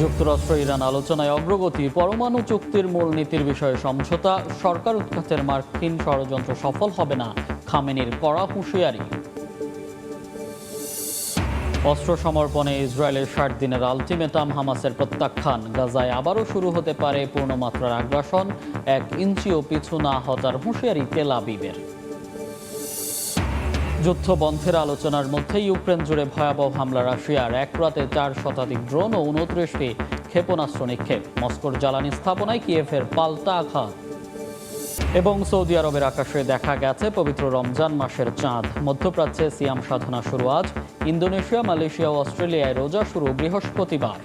যুক্তরাষ্ট্র ইরান আলোচনায় অগ্রগতি, পরমাণু চুক্তির মূলনীতির বিষয়ে সমঝোতা, সরকার উৎখাতের মার্কিন ষড়যন্ত্র সফল হবে না, খামেনির কড়া হুঁশিয়ারি। অস্ত্র সমর্পণে ইসরায়েলের ৬০ দিনের আলটিমেটাম, হামাসের প্রত্যাখ্যান, গাজায় আবারও শুরু হতে পারে পূর্ণমাত্রার আগ্রাসন, ১ ইঞ্চিও পিছু না হটার হুঁশিয়ারি তেল আবিবের। যুদ্ধ বন্ধের আলোচনার মধ্যে ইউক্রেন জুড়ে ভয়াবহ হামলা রাশিয়ার, এক রাতে ৪ শতাধিক ড্রোন ও ২৯টি ক্ষেপণাস্ত্র নিক্ষেপ, মস্কোর জ্বালানি স্থাপনায় কিয়েভের পাল্টা আঘাত। এবং সৌদি আরবের আকাশে দেখা গেছে পবিত্র রমজান মাসের চাঁদ। মধ্যপ্রাচ্যে সিয়াম সাধনা শুরু আজ। ইন্দোনেশিয়া, মালয়েশিয়া ও অস্ট্রেলিয়ায় রোজা শুরু বৃহস্পতিবার।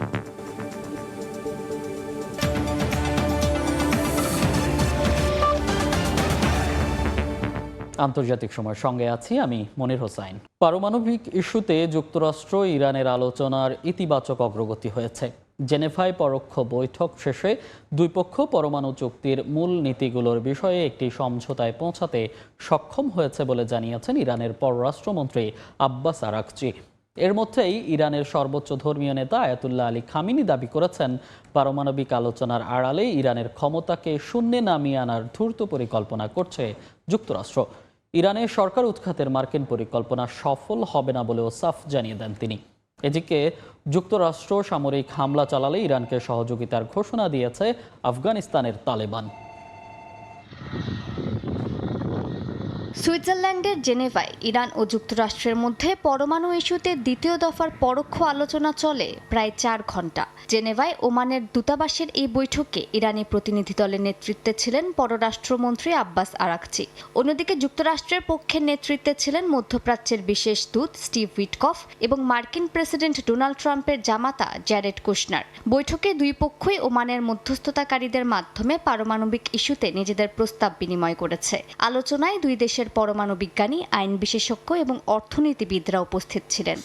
আন্তর্জাতিক সময়ের সঙ্গে আছি আমি মনির হোসাইন। পারমাণবিক ইস্যুতে যুক্তরাষ্ট্র ইরানের আলোচনার ইতিবাচক অগ্রগতি হয়েছে। জেনেভায় পরোক্ষ বৈঠক শেষে দুই পক্ষ পরমাণু চুক্তির মূল নীতিগুলোর বিষয়ে একটি সমঝোতায় পৌঁছাতে সক্ষম হয়েছে বলে জানিয়েছেন ইরানের পররাষ্ট্রমন্ত্রী আব্বাস আরাকচি। এর মধ্যেই ইরানের সর্বোচ্চ ধর্মীয় নেতা আয়াতুল্লাহ আলী খামেনি দাবি করেছেন, পারমাণবিক আলোচনার আড়ালে ইরানের ক্ষমতাকে শূন্যে নামিয়ে আনার ধূর্ত পরিকল্পনা করছে যুক্তরাষ্ট্র। ইরানের সরকার উৎখাতের মার্কিন পরিকল্পনা সফল হবে না বলেও সাফ জানিয়ে দেন তিনি। এদিকে যুক্তরাষ্ট্র সামরিক হামলা চালালে ইরানকে সহযোগিতার ঘোষণা দিয়েছে আফগানিস্তানের তালেবান। সুইজারল্যান্ডের জেনেভায় ইরান ও যুক্তরাষ্ট্রের মধ্যে পরমাণু ইস্যুতে দ্বিতীয় দফার পরোক্ষ আলোচনা চলে প্রায় ৪ ঘণ্টা। জেনেভায় ওমানের দূতাবাসের এই বৈঠকে ইরানি প্রতিনিধি দলের নেতৃত্বে ছিলেন পররাষ্ট্রমন্ত্রী আব্বাস আরাকচি। অন্যদিকে যুক্তরাষ্ট্রের পক্ষের নেতৃত্বে ছিলেন মধ্যপ্রাচ্যের বিশেষ দূত স্টিভ উইটকফ এবং মার্কিন প্রেসিডেন্ট ডোনাল্ড ট্রাম্পের জামাতা জ্যারেড কুশনার। বৈঠকে দুই পক্ষই ওমানের মধ্যস্থতাকারীদের মাধ্যমে পারমাণবিক ইস্যুতে নিজেদের প্রস্তাব বিনিময় করেছে। আলোচনায় দুই দেশের পরমাণু বিজ্ঞানী, আইন বিশেষজ্ঞ এবং অর্থনীতিবিদরা উপস্থিত ছিলেন।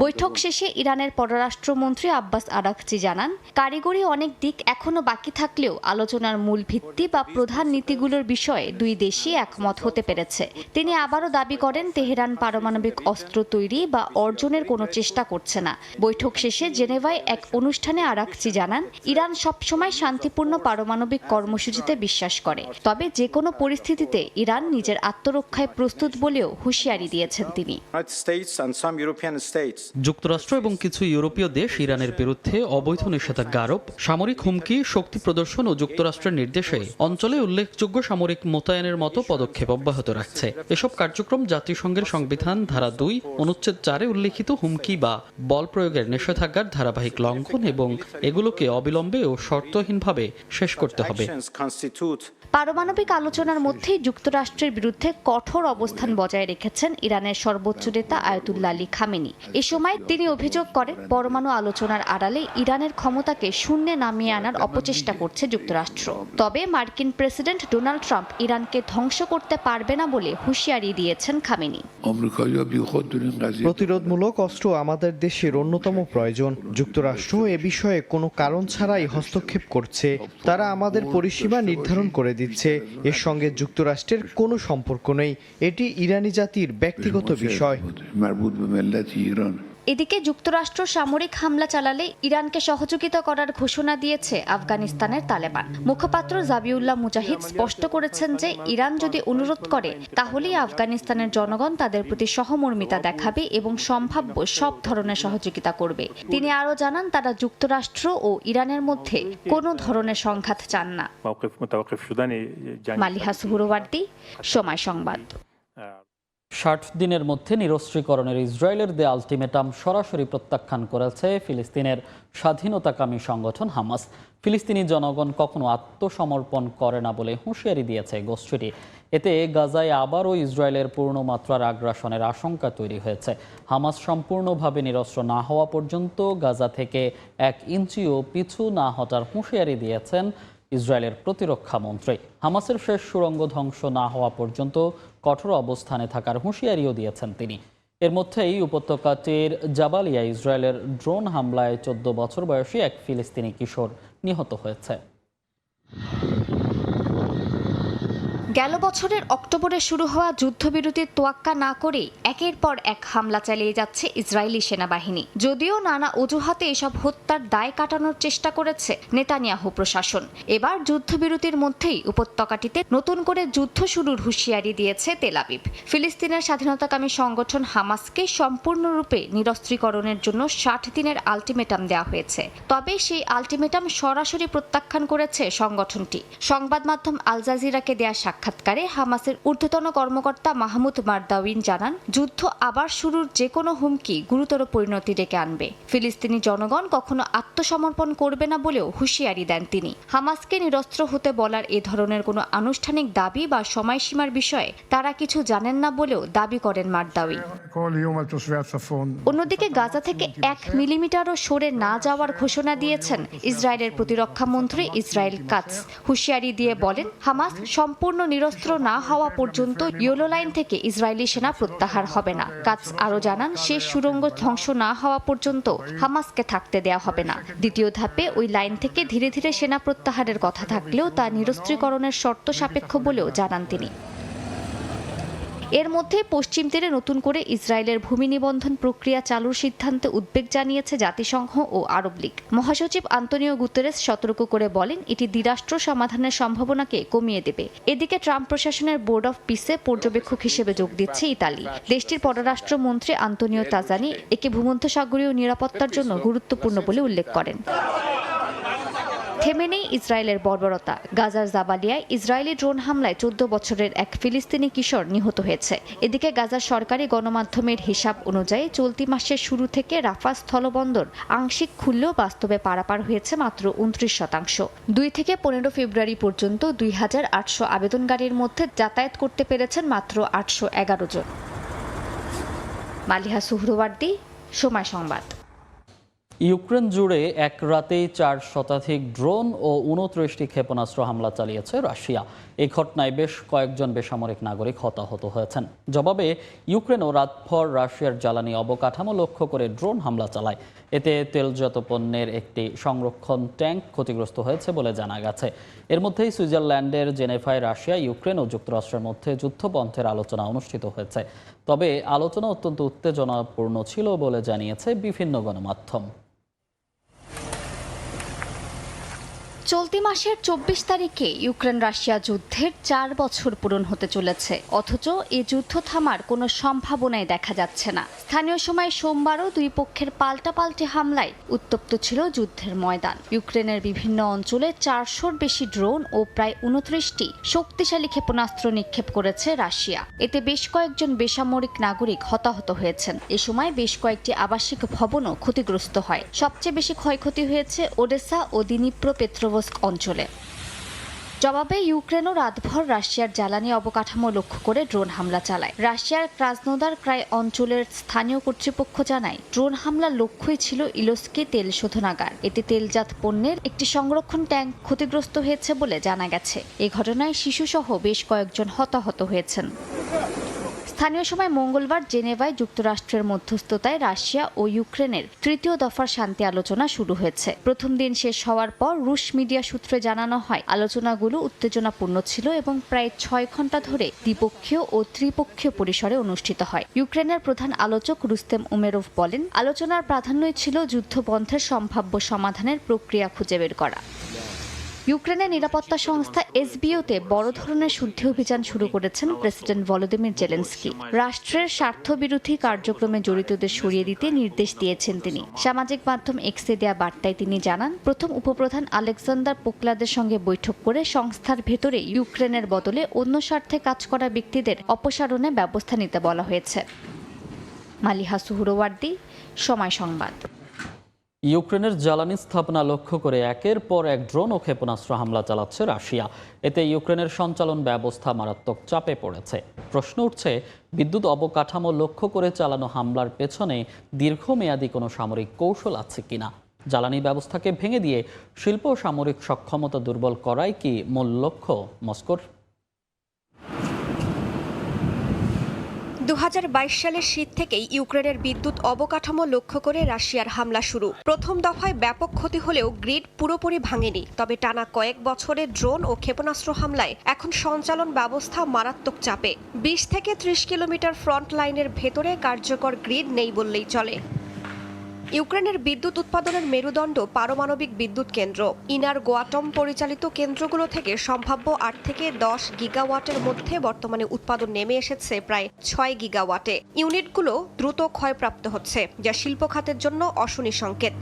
বৈঠক শেষে ইরানের পররাষ্ট্রমন্ত্রী আব্বাস আরাকচি জানান, কারিগরি অনেক দিক এখনো বাকি থাকলেও আলোচনার মূল ভিত্তি বা প্রধান নীতিগুলোর বিষয়ে দুই দেশই একমত হতে পেরেছে। তিনি আবারও দাবি করেন, তেহরান পারমাণবিক অস্ত্র তৈরি বা অর্জনের কোনো চেষ্টা করছে না। বৈঠক শেষে জেনেভায় এক অনুষ্ঠানে আরাকচি জানান, ইরান সবসময় শান্তিপূর্ণ পারমাণবিক কর্মসূচিতে বিশ্বাস করে, তবে যে কোনো পরিস্থিতিতে ইরান নিজের আত্মরক্ষায় প্রস্তুত বলেও হুঁশিয়ারি দিয়েছেন তিনি। যুক্তরাষ্ট্র এবং কিছু ইউরোপীয় দেশ ইরানের বিরুদ্ধে অবৈধ নিষেধাজ্ঞা আরোপ, সামরিক হুমকি, শক্তি প্রদর্শন ও যুক্তরাষ্ট্রের নির্দেশে অঞ্চলে উল্লেখযোগ্য সামরিক মোতায়েনের মতো পদক্ষেপ অব্যাহত রাখছে। এসব কার্যক্রম জাতিসংঘের সংবিধান ধারা ২ অনুচ্ছেদ ৪-এ উল্লেখিত হুমকি বা বল প্রয়োগের নিষেধাজ্ঞার ধারাবাহিক লঙ্ঘন এবং এগুলোকে অবিলম্বে ও শর্তহীনভাবে শেষ করতে হবে। পারমাণবিক আলোচনার মধ্যেই যুক্তরাষ্ট্রের বিরুদ্ধে কঠোর অবস্থান বজায় রেখেছেন ইরানের সর্বোচ্চ নেতা আয়াতুল্লাহ আলী খামেনি। এ সময় তিনি অভিযোগ করেন, পরমাণু আলোচনার আড়ালে ইরানের ক্ষমতাকে শূন্যে নামিয়ে আনার অপচেষ্টা করছে যুক্তরাষ্ট্র। তবে মার্কিন প্রেসিডেন্ট ডোনাল্ড ট্রাম্প ইরানকে ধ্বংস করতে পারবে না বলে হুঁশিয়ারি দিয়েছেন খামেনি। প্রতিরোধমূলক অস্ত্র আমাদের দেশের অন্যতম প্রয়োজন। যুক্তরাষ্ট্র এ বিষয়ে কোনো কারণ ছাড়াই হস্তক্ষেপ করছে। তারা আমাদের পরিসীমা নির্ধারণ করে দিচ্ছে। এর সঙ্গে যুক্তরাষ্ট্রের কোনো সম্পর্ক নেই। এটি ইরানি জাতির ব্যক্তিগত বিষয়। এদিকে যুক্তরাষ্ট্র সামরিক হামলা চালালে ইরানকে সহযোগিতা করার ঘোষণা দিয়েছে আফগানিস্তানের তালেবান। মুখপাত্র জাবিউল্লাহ মুজাহিদ স্পষ্ট করেছেন যে, ইরান যদি অনুরোধ করে তাহলেই আফগানিস্তানের জনগণ তাদের প্রতি সহমর্মিতা দেখাবে এবং সম্ভাব্য সব ধরনের সহযোগিতা করবে। তিনি আরও জানান, তারা যুক্তরাষ্ট্র ও ইরানের মধ্যে কোনো ধরনের সংঘাত চান না। মালিহা সুহরওয়ার্দী, সময় সংবাদ। ৬০ দিনের মধ্যে নিরস্ত্রীকরণের ইসরায়েলের দেয়া আলটিমেটাম সরাসরি প্রত্যাখ্যান করেছে ফিলিস্তিনের স্বাধীনতাকামী সংগঠন হামাস। ফিলিস্তিনি জনগণ কখনো আত্মসমর্পণ করে না বলে হুঁশিয়ারি দিয়েছে গোষ্ঠীটি। এতে গাজায় আবারও ইসরায়েলের পূর্ণমাত্রার আগ্রাসনের আশঙ্কা তৈরি হয়েছে। হামাস সম্পূর্ণভাবে নিরস্ত্র না হওয়া পর্যন্ত গাজা থেকে ১ ইঞ্চিও পিছু না হটার হুঁশিয়ারি দিয়েছেন ইসরায়েলের প্রতিরক্ষা মন্ত্রী। হামাসের শেষ সুড়ঙ্গ ধ্বংস না হওয়া পর্যন্ত কঠোর অবস্থানে থাকার হুঁশিয়ারিও দিয়েছেন তিনি। এর মধ্যেই উপত্যকাটির জাবালিয়া ইসরায়েলের ড্রোন হামলায় ১৪ বছর বয়সী এক ফিলিস্তিনি কিশোর নিহত হয়েছে। গেল বছরের অক্টোবরে শুরু হওয়া যুদ্ধবিরতির তোয়াক্কা না করে একের পর এক হামলা চালিয়ে যাচ্ছে ইসরায়েলি সেনাবাহিনী। যদিও নানা অজুহাতে এসব হত্যার দায় কাটানোর চেষ্টা করেছে নেতানিয়াহু প্রশাসন। এবার যুদ্ধবিরতির মধ্যেই উপত্যকাটিতে নতুন করে যুদ্ধ শুরুর হুঁশিয়ারি দিয়েছে তেল আবিব। ফিলিস্তিনের স্বাধীনতাকামী সংগঠন হামাসকে সম্পূর্ণরূপে নিরস্ত্রীকরণের জন্য 60 দিনের আলটিমেটাম দেওয়া হয়েছে। তবে সেই আলটিমেটাম সরাসরি প্রত্যাখ্যান করেছে সংগঠনটি। সংবাদ মাধ্যম আল জাজিরাকে দেয়া সাক্ষাৎকারে হামাসের ঊর্ধ্বতন কর্মকর্তা মাহমুদ মারদাউইন জানান, যুদ্ধ আবার শুরুর যে কোনো হুমকি গুরুতর পরিণতি ডেকে আনবে। ফিলিস্তিনি জনগণ কখনো আত্মসমর্পণ করবে না বলেও হুঁশিয়ারি দেন তিনি। হামাসকে নিরস্ত্র হতে বলার এ ধরনের কোনো আনুষ্ঠানিক দাবি বা সময়সীমার বিষয়ে তারা কিছু জানেন না বলেও দাবি করেন মারদাউই। অন্যদিকে গাজা থেকে 1 মিলিমিটারও সরে না যাওয়ার ঘোষণা দিয়েছেন ইসরায়েলের প্রতিরক্ষা মন্ত্রী ইসরায়েল কাটস। হুঁশিয়ারি দিয়ে বলেন, হামাস সম্পূর্ণ নিরস্ত্র না হওয়া পর্যন্ত ইয়েলো লাইন থেকে ইসরায়েলি সেনা প্রত্যাহার হবে না। কাটস আরও জানান, শেষ সুড়ঙ্গ ধ্বংস না হওয়া পর্যন্ত হামাসকে থাকতে দেয়া হবে না। দ্বিতীয় ধাপে ওই লাইন থেকে ধীরে ধীরে সেনা প্রত্যাহারের কথা থাকলেও তা নিরস্ত্রীকরণের শর্ত সাপেক্ষ বলেও জানান তিনি। এর মধ্যে পশ্চিম তীরে নতুন করে ইসরায়েলের ভূমি নিবন্ধন প্রক্রিয়া চালুর সিদ্ধান্তে উদ্বেগ জানিয়েছে জাতিসংঘ ও আরব লীগ। মহাসচিব আন্তোনিও গুতেরেস সতর্ক করে বলেন, এটি দ্বিরাষ্ট্র সমাধানের সম্ভাবনাকে কমিয়ে দেবে। এদিকে ট্রাম্প প্রশাসনের বোর্ড অফ পিসে পর্যবেক্ষক হিসেবে যোগ দিচ্ছে ইতালি। দেশটির পররাষ্ট্রমন্ত্রী আন্তোনিও তাজানি একে ভূমধ্যসাগরীয় নিরাপত্তার জন্য গুরুত্বপূর্ণ বলে উল্লেখ করেন। থেমে নেই ইসরায়েলের বর্বরতা। গাজার জাবালিয়ায় ইসরায়েলি ড্রোন হামলায় 14 বছরের এক ফিলিস্তিনি কিশোর নিহত হয়েছে। এদিকে গাজার সরকারি গণমাধ্যমের হিসাব অনুযায়ী চলতি মাসের শুরু থেকে রাফা স্থলবন্দর আংশিক খুললেও বাস্তবে পারাপার হয়েছে মাত্র 29%। 2 থেকে 15 ফেব্রুয়ারি পর্যন্ত 2800 আবেদনকারীর মধ্যে যাতায়াত করতে পেরেছেন মাত্র 811 জন। মালিহা সুহরওয়ার্দী, সময় সংবাদ। ইউক্রেন জুড়ে এক রাতেই 4 শতাধিক ড্রোন ও 29টি ক্ষেপণাস্ত্র হামলা চালিয়েছে রাশিয়া। এই ঘটনায় বেশ কয়েকজন বেসামরিক নাগরিক হতাহত হয়েছেন। জবাবে ইউক্রেনও রাতভর রাশিয়ার জ্বালানি অবকাঠামো লক্ষ্য করে ড্রোন হামলা চালায়। এতে তেলজাত পণ্যের একটি সংরক্ষণ ট্যাঙ্ক ক্ষতিগ্রস্ত হয়েছে বলে জানা গেছে। এর মধ্যেই সুইজারল্যান্ডের জেনেভায় রাশিয়া, ইউক্রেন ও যুক্তরাষ্ট্রের মধ্যে যুদ্ধপন্থের আলোচনা অনুষ্ঠিত হয়েছে। তবে আলোচনা অত্যন্ত উত্তেজনাপূর্ণ ছিল বলে জানিয়েছে বিভিন্ন গণমাধ্যম। চলতি মাসের 24 তারিখে ইউক্রেন রাশিয়া যুদ্ধের 4 বছর পূরণ হতে চলেছে। অথচ এই যুদ্ধ থামার কোনো সম্ভাবনাই দেখা যাচ্ছে না। স্থানীয় সময় সোমবারও দুই পক্ষের পাল্টাপাল্টি হামলায় উত্তপ্ত ছিল যুদ্ধের ময়দান। ইউক্রেনের বিভিন্ন অঞ্চলে 400-র বেশি ড্রোন ও প্রায় 29টি শক্তিশালী ক্ষেপণাস্ত্র নিক্ষেপ করেছে রাশিয়া। এতে বেশ কয়েকজন বেসামরিক নাগরিক হতাহত হয়েছেন। এ সময় বেশ কয়েকটি আবাসিক ভবনও ক্ষতিগ্রস্ত হয়। সবচেয়ে বেশি ক্ষয়ক্ষতি হয়েছে ওডেসা ও দিনিপ্রপেট্রোভস্ক অঞ্চলে। জবাবে ইউক্রেনও রাতভর রাশিয়ার জ্বালানি অবকাঠামো লক্ষ্য করে ড্রোন হামলা চালায়। রাশিয়ার ক্রাসনোদার ক্রাই অঞ্চলের স্থানীয় কর্তৃপক্ষ জানায়, ড্রোন হামলার লক্ষ্যই ছিল ইলস্কি তেল শোধনাগার। এতে তেলজাত পণ্যের একটি সংরক্ষণ ট্যাঙ্ক ক্ষতিগ্রস্ত হয়েছে বলে জানা গেছে। এই ঘটনায় শিশুসহ বেশ কয়েকজন হতাহত হয়েছেন। স্থানীয় সময় মঙ্গলবার জেনেভায় যুক্তরাষ্ট্রের মধ্যস্থতায় রাশিয়া ও ইউক্রেনের তৃতীয় দফার শান্তি আলোচনা শুরু হয়েছে। প্রথম দিন শেষ হওয়ার পর রুশ মিডিয়া সূত্রে জানানো হয়, আলোচনাগুলো উত্তেজনাপূর্ণ ছিল এবং প্রায় 6 ঘন্টা ধরে দ্বিপক্ষীয় ও ত্রিপক্ষীয় পরিসরে অনুষ্ঠিত হয়। ইউক্রেনের প্রধান আলোচক রুস্তেম উমেরোভ বলেন, আলোচনার প্রাধান্যই ছিল যুদ্ধবন্ধের সম্ভাব্য সমাধানের প্রক্রিয়া খুঁজে বের করা। ইউক্রেনের নিরাপত্তা সংস্থা এসবিওতে বড় ধরনের শুদ্ধি অভিযান শুরু করেছেন প্রেসিডেন্ট ভলোদিমির জেলেনস্কি। রাষ্ট্রের স্বার্থবিরোধী কার্যক্রমে জড়িতদের সরিয়ে দিতে নির্দেশ দিয়েছেন তিনি। সামাজিক মাধ্যম এক্সে দেয়া বার্তায় তিনি জানান, প্রথম উপপ্রধান আলেকজান্ডার পোকলাদের সঙ্গে বৈঠক করে সংস্থার ভেতরে ইউক্রেনের বদলে অন্য স্বার্থে কাজ করা ব্যক্তিদের অপসারণে ব্যবস্থা নিতে বলা হয়েছে। মালিহা সুহরওয়ার্দী, সময় সংবাদ। ইউক্রেনের জ্বালানি স্থাপনা লক্ষ্য করে একের পর এক ড্রোন ও ক্ষেপণাস্ত্র হামলা চালাচ্ছে রাশিয়া। এতে ইউক্রেনের সঞ্চালন ব্যবস্থা মারাত্মক চাপে পড়েছে। প্রশ্ন উঠছে, বিদ্যুৎ অবকাঠামো লক্ষ্য করে চালানো হামলার পেছনে দীর্ঘমেয়াদী কোনো সামরিক কৌশল আছে কিনা? জ্বালানি ব্যবস্থাকে ভেঙে দিয়ে শিল্প ও সামরিক সক্ষমতা দুর্বল করাই কি মূল লক্ষ্য মস্কোর? 2022 সালের শীত থেকেই ইউক্রেনের বিদ্যুৎ অবকাঠামো লক্ষ্য করে রাশিয়ার হামলা শুরু। প্রথম দফায় ব্যাপক ক্ষতি হলেও গ্রিড পুরোপুরি ভাঙেনি। তবে টানা কয়েক বছরের ড্রোন ও ক্ষেপণাস্ত্র হামলায় এখন সঞ্চালন ব্যবস্থা মারাত্মক চাপে। 20 থেকে 30 কিলোমিটার ফ্রন্ট লাইনের ভেতরে কার্যকর গ্রিড নেই বললেই চলে। ইউক্রেনের বিদ্যুৎ উৎপাদনের মেরুদণ্ড পারমাণবিক বিদ্যুৎ কেন্দ্র। ইনারগোয়াটম পরিচালিত কেন্দ্রগুলো থেকে সম্ভাব্য 8 থেকে 10 গিগাওয়াটের মধ্যে বর্তমানে উৎপাদন নেমে এসেছে প্রায় 6 গিগাওয়াটে। ইউনিটগুলো দ্রুত ক্ষয়প্রাপ্ত হচ্ছে, যা শিল্প খাতের জন্য অশনি সংকেত।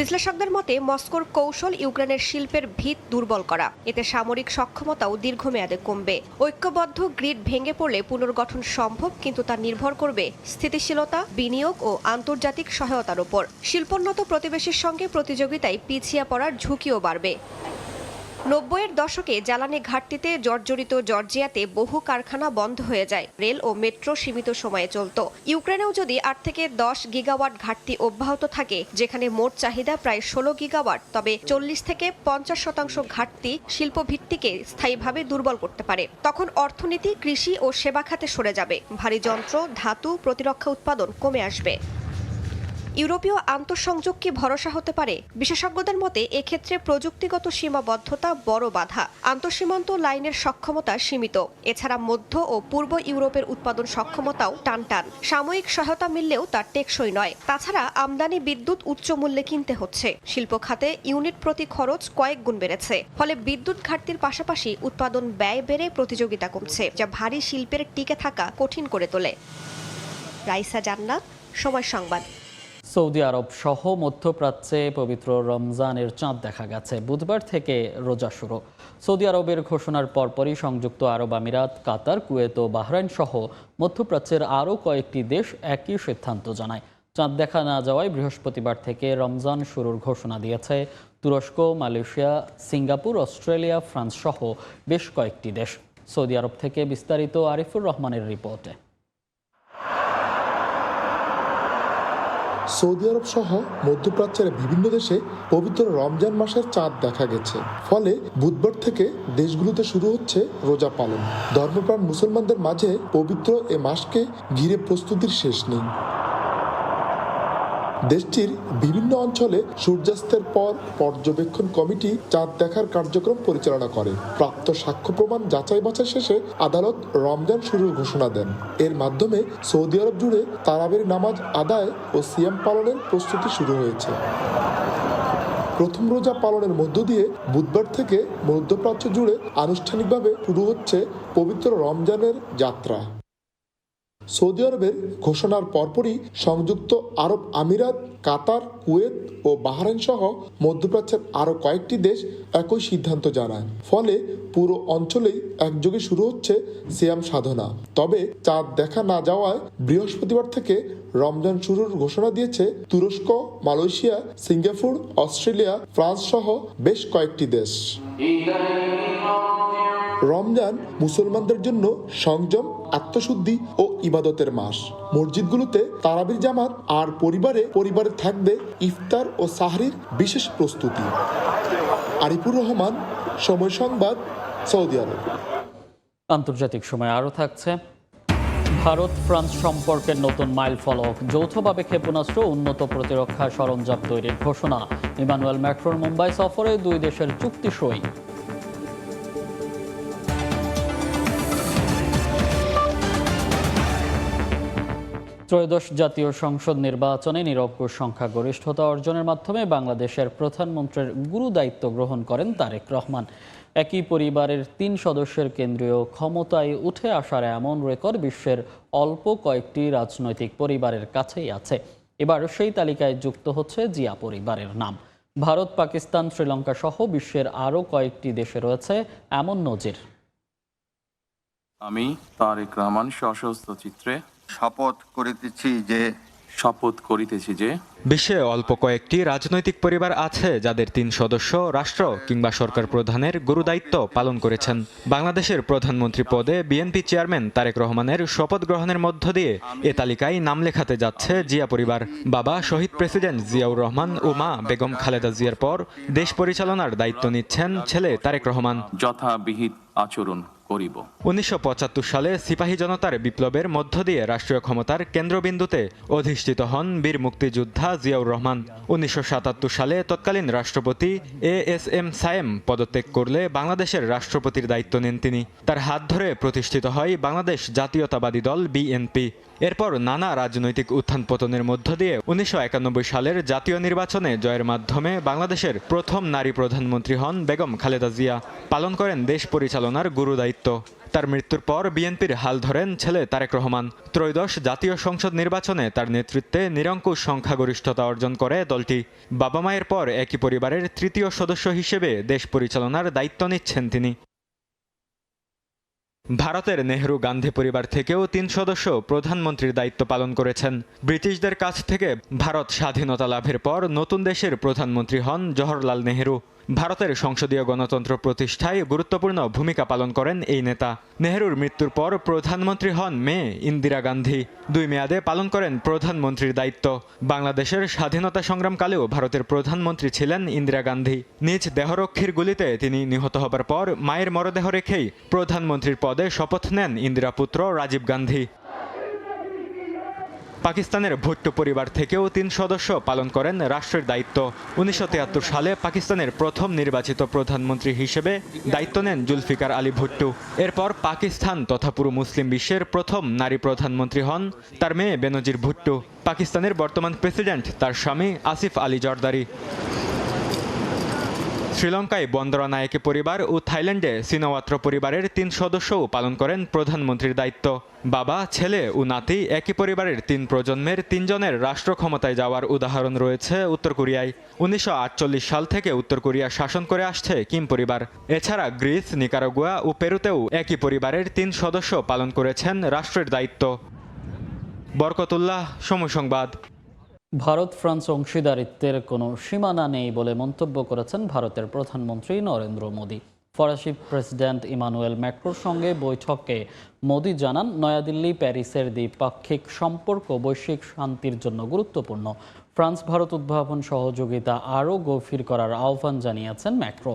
বিশ্লেষকদের মতে মস্কোর কৌশল ইউক্রেনের শিল্পের ভিত দুর্বল করা। এতে সামরিক সক্ষমতাও দীর্ঘমেয়াদে কমবে। ঐক্যবদ্ধ গ্রিড ভেঙে পড়লে পুনর্গঠন সম্ভব, কিন্তু তা নির্ভর করবে স্থিতিশীলতা, বিনিয়োগ ও আন্তর্জাতিক সহায়তার উপর। শিল্পোন্নত প্রতিবেশীর সঙ্গে প্রতিযোগিতায় পিছিয়ে পড়ার ঝুঁকিও বাড়বে। 90-এর দশকে জ্বালানি ঘাটতিতে জর্জরিত জর্জিয়াতে বহু কারখানা বন্ধ হয়ে যায়। রেল ও মেট্রো সীমিত সময়ে চলত। ইউক্রেনেও যদি 8 থেকে 10 গিগাওয়াট ঘাটতি অব্যাহত থাকে, যেখানে মোট চাহিদা প্রায় 16 গিগাওয়াট, তবে 40 থেকে 50% ঘাটতি শিল্পভিত্তিকে স্থায়ীভাবে দুর্বল করতে পারে। তখন অর্থনীতি, কৃষি ও সেবা খাতে সরে যাবে। ভারী যন্ত্র, ধাতু, প্রতিরক্ষা উৎপাদন কমে আসবে। ইউরোপীয় আন্তঃসংযোগ কি ভরসা হতে পারে? বিশেষজ্ঞদের মতে এক্ষেত্রে প্রযুক্তিগত সীমাবদ্ধতা বড় বাধা। আন্তঃসীমান্ত লাইনের সক্ষমতা সীমিত। এছাড়া মধ্য ও পূর্ব ইউরোপের উৎপাদন সক্ষমতাও টানটান। সাময়িক সহায়তা মিললেও তা টেকসই নয়। তাছাড়া আমদানি বিদ্যুৎ উচ্চ মূল্যে কিনতে হচ্ছে। শিল্প খাতে ইউনিট প্রতি খরচ কয়েক গুণ বেড়েছে। ফলে বিদ্যুৎ ঘাটতির পাশাপাশি উৎপাদন ব্যয় বেড়ে প্রতিযোগিতা কমছে, যা ভারী শিল্পের টিকে থাকা কঠিন করে তোলে। রাইসা জান্নাত, সময় সংবাদ। সৌদি আরব সহ মধ্যপ্রাচ্যে পবিত্র রমজানের চাঁদ দেখা গেছে। বুধবার থেকে রোজা শুরু। সৌদি আরবের ঘোষণার পরপরই সংযুক্ত আরব আমিরাত, কাতার, কুয়েত ও বাহরাইন সহ মধ্যপ্রাচ্যের আরও কয়েকটি দেশ একই সিদ্ধান্ত জানায়। চাঁদ দেখা না যাওয়ায় বৃহস্পতিবার থেকে রমজান শুরুর ঘোষণা দিয়েছে তুরস্ক, মালয়েশিয়া, সিঙ্গাপুর, অস্ট্রেলিয়া, ফ্রান্স সহ বেশ কয়েকটি দেশ। সৌদি আরব থেকে বিস্তারিত আরিফুর রহমানের রিপোর্টে। সৌদি আরব সহ মধ্যপ্রাচ্যের বিভিন্ন দেশে পবিত্র রমজান মাসের চাঁদ দেখা গেছে। ফলে বুধবার থেকে দেশগুলোতে শুরু হচ্ছে রোজা পালন। ধর্মপ্রাণ মুসলমানদের মাঝে পবিত্র এ মাসকে ঘিরে প্রস্তুতির শেষ নেই। দেশটির বিভিন্ন অঞ্চলে সূর্যাস্তের পর পর্যবেক্ষণ কমিটি চাঁদ দেখার কার্যক্রম পরিচালনা করে। প্রাপ্ত সাক্ষ্য প্রমাণ যাচাই বাছাই শেষে আদালত রমজান শুরুর ঘোষণা দেন। এর মাধ্যমে সৌদি আরব জুড়ে তারাবির নামাজ আদায় ও সিয়াম পালনের প্রস্তুতি শুরু হয়েছে। প্রথম রোজা পালনের মধ্য দিয়ে বুধবার থেকে মধ্যপ্রাচ্য জুড়ে আনুষ্ঠানিকভাবে শুরু হচ্ছে পবিত্র রমজানের যাত্রা। সৌদি আরবের ঘোষণার পরপরই সংযুক্ত আরব আমিরাত, কাতার, কুয়েত ও বাহরাইন সহ মধ্যপ্রাচ্যের আরও কয়েকটি দেশ একই সিদ্ধান্ত জানায়। ফলে পুরো অঞ্চলেই একযোগে শুরু হচ্ছে সিয়াম সাধনা। তবে চাঁদ দেখা না যাওয়ায় বৃহস্পতিবার থেকে রমজান শুরুর ঘোষণা দিয়েছে তুরস্ক, মালয়েশিয়া, সিঙ্গাপুর, অস্ট্রেলিয়া, ফ্রান্স সহ বেশ কয়েকটি দেশ। রমজান মুসলমানদের জন্য সংযম, আত্মশুদ্ধি ও ইবাদতের মাস। মসজিদগুলোতে তারাবির জামাত আর পরিবারে থাকবে ইফতার ও সাহরির বিশেষ প্রস্তুতি। আরিফুর রহমান, সময় সংবাদ, সৌদি আরব। আন্তর্জাতিক সময় আরও থাকছে। ভারত ফ্রান্স সম্পর্কের নতুন মাইল ফলক, যৌথভাবে ক্ষেপণাস্ত্র, উন্নত প্রতিরক্ষা সরঞ্জাম তৈরির ঘোষণা। ইমানুয়েল ম্যাক্রোর মুম্বাই সফরে দুই দেশের চুক্তি সই। ত্রয়োদশ জাতীয় সংসদ নির্বাচনে নিরঙ্কুশ সংখ্যাগরিষ্ঠতা অর্জনের মাধ্যমে বাংলাদেশের প্রধানমন্ত্রীর গুরু দায়িত্ব গ্রহণ করেন তারেক রহমান। একই পরিবারের 3 সদস্যের কেন্দ্রীয় ক্ষমতায় উঠে আসার এমন রেকর্ড বিশ্বের অল্প কয়েকটি রাজনৈতিক পরিবারের কাছেই আছে। এবার সেই তালিকায় যুক্ত হচ্ছে জিয়া পরিবারের নাম। ভারত, পাকিস্তান, শ্রীলঙ্কা সহ বিশ্বের আরও কয়েকটি দেশে রয়েছে এমন নজির। আমি তারেক রহমান সশস্ত্র চিত্রে শপথ করিতেছি যে বিশ্বে অল্প কয়েকটি রাজনৈতিক পরিবার আছে যাদের 3 সদস্য রাষ্ট্র কিংবা সরকার প্রধানের গুরুদায়িত্ব পালন করেছেন। বাংলাদেশের প্রধানমন্ত্রী পদে বিএনপি চেয়ারম্যান তারেক রহমানের শপথ গ্রহণের মধ্য দিয়ে এ তালিকায় নাম লেখাতে যাচ্ছে জিয়া পরিবার। বাবা শহীদ প্রেসিডেন্ট জিয়াউর রহমান ও মা বেগম খালেদা জিয়ার পর দেশ পরিচালনার দায়িত্ব নিচ্ছেন ছেলে তারেক রহমান। যথাবিহিত আচরণ করিব। 1975 সালে সিপাহী জনতার বিপ্লবের মধ্য দিয়ে রাষ্ট্রীয় ক্ষমতার কেন্দ্রবিন্দুতে অধিষ্ঠিত হন বীর মুক্তিযোদ্ধা জিয়াউর রহমান। 1977 সালে তৎকালীন রাষ্ট্রপতি ASM সায়েম পদত্যাগ করলে বাংলাদেশের রাষ্ট্রপতির দায়িত্ব নেন তিনি। তার হাত ধরে প্রতিষ্ঠিত হয় বাংলাদেশ জাতীয়তাবাদী দল BNP। এরপর নানা রাজনৈতিক উত্থান পতনের মধ্য দিয়ে 1991 সালের জাতীয় নির্বাচনে জয়ের মাধ্যমে বাংলাদেশের প্রথম নারী প্রধানমন্ত্রী হন বেগম খালেদা জিয়া। পালন করেন দেশ পরিচালনার গুরুদায়িত্ব। তার মৃত্যুর পর বিএনপির হাল ধরেন ছেলে তারেক রহমান। ত্রয়োদশ জাতীয় সংসদ নির্বাচনে তার নেতৃত্বে নিরঙ্কুশ সংখ্যাগরিষ্ঠতা অর্জন করে দলটি। বাবা মায়ের পর একই পরিবারের তৃতীয় সদস্য হিসেবে দেশ পরিচালনার দায়িত্ব নিচ্ছেন তিনি। ভারতের নেহরু গান্ধী পরিবার থেকেও 3 সদস্য প্রধানমন্ত্রীর দায়িত্ব পালন করেছেন। ব্রিটিশদের কাছ থেকে ভারত স্বাধীনতা লাভের পর নতুন দেশের প্রধানমন্ত্রী হন জওহরলাল নেহরু। ভারতের সংসদীয় গণতন্ত্র প্রতিষ্ঠায় গুরুত্বপূর্ণ ভূমিকা পালন করেন এই নেতা। নেহরুর মৃত্যুর পর প্রধানমন্ত্রী হন মেয়ে ইন্দিরা গান্ধী। 2 মেয়াদে পালন করেন প্রধানমন্ত্রীর দায়িত্ব। বাংলাদেশের স্বাধীনতা সংগ্রামকালেও ভারতের প্রধানমন্ত্রী ছিলেন ইন্দিরা গান্ধী। নিজ দেহরক্ষীর গুলিতে তিনি নিহত হবার পর মায়ের মরদেহ রেখেই প্রধানমন্ত্রীর পদে শপথ নেন ইন্দিরা পুত্র রাজীব গান্ধী। পাকিস্তানের ভুট্টো পরিবার থেকেও 3 সদস্য পালন করেন রাষ্ট্রের দায়িত্ব। 1973 সালে পাকিস্তানের প্রথম নির্বাচিত প্রধানমন্ত্রী হিসেবে দায়িত্ব নেন জুলফিকার আলী ভুট্টো। এরপর পাকিস্তান তথা পুরো মুসলিম বিশ্বের প্রথম নারী প্রধানমন্ত্রী হন তার মেয়ে বেনজির ভুট্টো। পাকিস্তানের বর্তমান প্রেসিডেন্ট তার স্বামী আসিফ আলী জরদারি। শ্রীলঙ্কায় বন্দরা নায়েকে পরিবার ও থাইল্যান্ডে সিনাওয়াত্র পরিবারের 3 সদস্যও পালন করেন প্রধানমন্ত্রীর দায়িত্ব। বাবা, ছেলে ও নাতি একই পরিবারের 3 প্রজন্মের 3 জনের রাষ্ট্র ক্ষমতায় যাওয়ার উদাহরণ রয়েছে উত্তর কোরিয়ায়। 1948 সাল থেকে উত্তর কোরিয়া শাসন করে আসছে কিম পরিবার। এছাড়া গ্রিস, নিকারাগুয়া ও পেরুতেও একই পরিবারের 3 সদস্য পালন করেছেন রাষ্ট্রের দায়িত্ব। বরকতুল্লাহ, সময় সংবাদ। ভারত ফ্রান্স অংশীদারিত্বের কোনো সীমানা নেই বলে মন্তব্য করেছেন ভারতের প্রধানমন্ত্রী নরেন্দ্র মোদী। ফরাসি প্রেসিডেন্ট ইমানুয়েল ম্যাক্রোর সঙ্গে বৈঠকে মোদী জানান, নয়াদিল্লি প্যারিসের দ্বিপাক্ষিক সম্পর্ক বৈশ্বিক শান্তির জন্য গুরুত্বপূর্ণ। ফ্রান্স ভারত উদ্ভাবন সহযোগিতা আরও গভীর করার আহ্বান জানিয়েছেন ম্যাক্রো।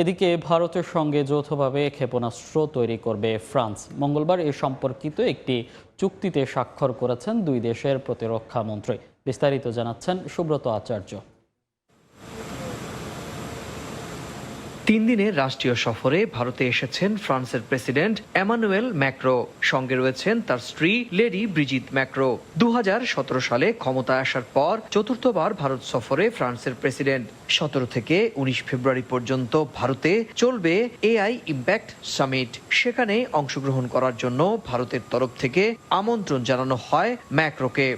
এদিকে ভারতের সঙ্গে যৌথভাবে ক্ষেপণাস্ত্র তৈরি করবে ফ্রান্স। মঙ্গলবার এ সম্পর্কিত একটি চুক্তিতে স্বাক্ষর করেছেন 2 দেশের প্রতিরক্ষা মন্ত্রী। বিস্তারিত জানাচ্ছেন সুব্রত আচার্য। 3 দিনের রাষ্ট্রীয় সফরে ভারতে এসেছেন ফ্রান্সের প্রেসিডেন্ট এমানুয়েল ম্যাক্রো। সঙ্গে রয়েছেন তার স্ত্রী লেডি ব্রিজিত ম্যাক্রো। 2017 সালে ক্ষমতায় আসার পর চতুর্থবার ভারত সফরে ফ্রান্সের প্রেসিডেন্ট। 17 থেকে 19 ফেব্রুয়ারি পর্যন্ত ভারতে চলবে AI ইম্প্যাক্ট সামিট। সেখানে অংশগ্রহণ করার জন্য ভারতের তরফ থেকে আমন্ত্রণ জানানো হয় ম্যাক্রোকে।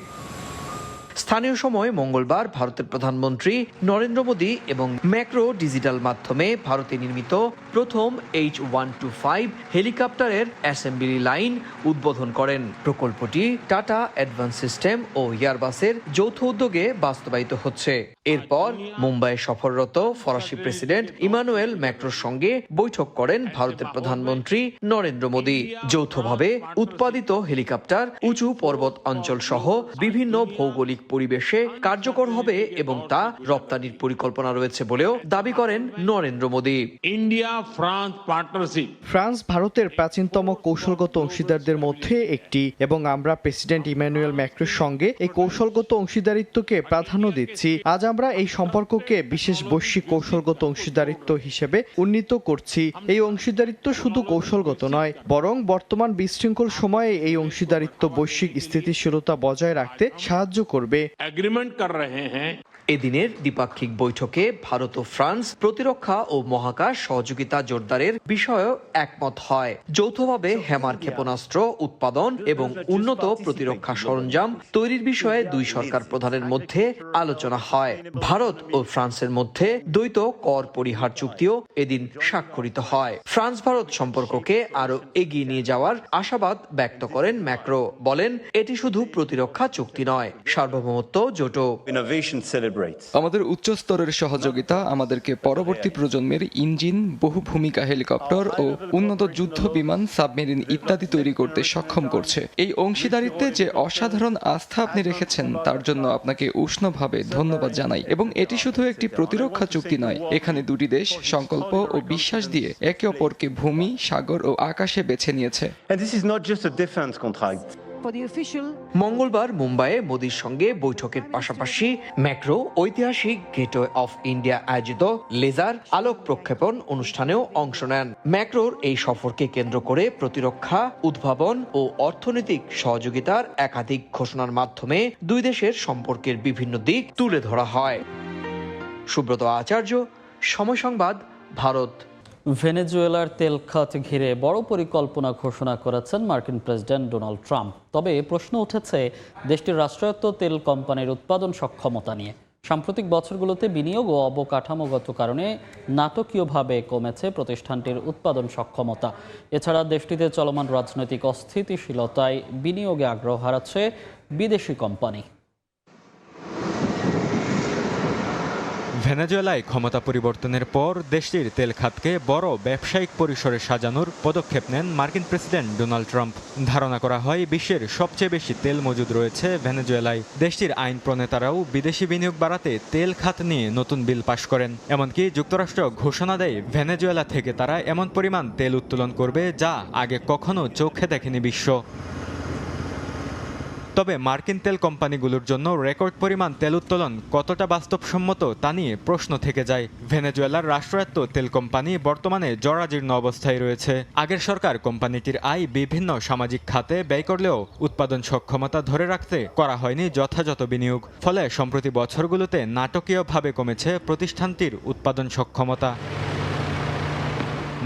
স্থানীয় সময় মঙ্গলবার ভারতের প্রধানমন্ত্রী নরেন্দ্র মোদী এবং ম্যাক্রো ডিজিটাল মাধ্যমে ভারতে নির্মিত প্রথম H125 হেলিকপ্টারের অ্যাসেম্বলি লাইন উদ্বোধন করেন। প্রকল্পটি টাটা অ্যাডভান্স সিস্টেম ও এয়ারবাসের যৌথ উদ্যোগে বাস্তবায়িত হচ্ছে। এরপর মুম্বাইয়ে সফররত ফরাসি প্রেসিডেন্ট ইমানুয়েল ম্যাক্রোর সঙ্গে বৈঠক করেন ভারতের প্রধানমন্ত্রী নরেন্দ্র মোদী। যৌথভাবে উৎপাদিত হেলিকপ্টার উঁচু পর্বত অঞ্চল সহ বিভিন্ন ভৌগোলিক পরিবেশে কার্যকর হবে এবং তা রপ্তানির পরিকল্পনা রয়েছে বলেও দাবি করেন Narendra Modi. India France partnership France ভারতের প্রাচীনতম কৌশলগত অংশীদারদের মধ্যে একটি এবং আমরা প্রেসিডেন্ট ইমানুয়েল ম্যাক্রোর সঙ্গে এই কৌশলগত অংশীদারিত্বকে প্রাধান্য দিচ্ছি। আজ আমরা এই সম্পর্ককে বিশেষ বৈশ্বিক কৌশলগত অংশীদারিত্ব হিসেবে উন্নীত করছি। এই অংশীদারিত্ব শুধু কৌশলগত নয়, বরং বর্তমান বিশৃঙ্খল সময়ে এই অংশীদারিত্ব বৈশ্বিক স্থিতিশীলতা বজায় রাখতে সাহায্য করবে। एग्रीमेंट कर रहे हैं। এদিনের দ্বিপাক্ষিক বৈঠকে ভারত ও ফ্রান্স প্রতিরক্ষা ও মহাকাশ সহযোগিতা জোরদারের বিষয়েও একমত হয়। যৌথভাবে হ্যামার ক্ষেপণাস্ত্র উৎপাদন এবং উন্নত প্রতিরক্ষা সরঞ্জাম তৈরির বিষয়ে 2 সরকার প্রধানের মধ্যে আলোচনা হয়। ভারত ও ফ্রান্সের মধ্যে দ্বৈত কর পরিহার চুক্তিও এদিন স্বাক্ষরিত হয়। ফ্রান্স ভারত সম্পর্ককে আরো এগিয়ে নিয়ে যাওয়ার আশাবাদ ব্যক্ত করেন ম্যাক্রো। বলেন, এটি শুধু প্রতিরক্ষা চুক্তি নয়, সার্বভৌম সার্বভৌমত্ব জোটও। আমাদের উচ্চ স্তরের সহযোগিতা আমাদেরকে পরবর্তী প্রজন্মের ইঞ্জিন, বহু ভূমিকা হেলিকপ্টার ও উন্নত যুদ্ধ বিমান, সাবমেরিন ইত্যাদি তৈরি করতে সক্ষম করছে। এই অংশীদারিত্বে যে অসাধারণ আস্থা আপনি রেখেছেন তার জন্য আপনাকে উষ্ণভাবে ধন্যবাদ জানাই। এবং এটি শুধু একটি প্রতিরক্ষা চুক্তি নয়, এখানে দুটি দেশ সংকল্প ও বিশ্বাস দিয়ে একে অপরকে ভূমি, সাগর ও আকাশে বেছে নিয়েছে। মঙ্গলবার মুম্বাইয়ে মোদির সঙ্গে বৈঠকের পাশাপাশি ম্যাক্রো ঐতিহাসিক গেটওয়ে অফ ইন্ডিয়া আয়োজিত লেজার আলোক প্রক্ষেপণ অনুষ্ঠানেও অংশ নেন। ম্যাক্রোর এই সফরকে কেন্দ্র করে প্রতিরক্ষা, উদ্ভাবন ও অর্থনৈতিক সহযোগিতার একাধিক ঘোষণার মাধ্যমে দুই দেশের সম্পর্কের বিভিন্ন দিক তুলে ধরা হয়। সুব্রত আচার্য, সময় সংবাদ, ভারত। ভেনেজুয়েলার তেল খাত ঘিরে বড় পরিকল্পনা ঘোষণা করেছেন মার্কিন প্রেসিডেন্ট ডোনাল্ড ট্রাম্প। তবে প্রশ্ন উঠেছে দেশটির রাষ্ট্রায়ত্ত তেল কোম্পানির উৎপাদন সক্ষমতা নিয়ে। সাম্প্রতিক বছরগুলোতে বিনিয়োগ ও অবকাঠামোগত কারণে নাটকীয়ভাবে কমেছে প্রতিষ্ঠানটির উৎপাদন সক্ষমতা। এছাড়া দেশটিতে চলমান রাজনৈতিক অস্থিতিশীলতায় বিনিয়োগে আগ্রহ হারাচ্ছে বিদেশি কোম্পানি। ভেনেজুয়েলায় ক্ষমতা পরিবর্তনের পর দেশটির তেল খাতকে বড় ব্যবসায়িক পরিসরে সাজানোর পদক্ষেপ নেন মার্কিন প্রেসিডেন্ট ডোনাল্ড ট্রাম্প। ধারণা করা হয় বিশ্বের সবচেয়ে বেশি তেল মজুদ রয়েছে ভেনেজুয়েলায়। দেশটির আইন প্রণেতারাও বিদেশি বিনিয়োগ বাড়াতে তেল খাত নিয়ে নতুন বিল পাশ করেন। এমনকি যুক্তরাষ্ট্র ঘোষণা দেয় ভেনেজুয়েলা থেকে তারা এমন পরিমাণ তেল উত্তোলন করবে যা আগে কখনো চোখে দেখেনি বিশ্ব। তবে মার্কিন তেল কোম্পানিগুলোর জন্য রেকর্ড পরিমাণ তেল উত্তোলন কতটা বাস্তবসম্মত তা নিয়ে প্রশ্ন থেকে যায়। ভেনেজুয়েলার রাষ্ট্রায়ত্ত তেল কোম্পানি বর্তমানে জরাজীর্ণ অবস্থায় রয়েছে। আগের সরকার কোম্পানিটির আয় বিভিন্ন সামাজিক খাতে ব্যয় করলেও উৎপাদন সক্ষমতা ধরে রাখতে করা হয়নি যথাযথ বিনিয়োগ। ফলে সম্প্রতি বছরগুলোতে নাটকীয়ভাবে কমেছে প্রতিষ্ঠানটির উৎপাদন সক্ষমতা।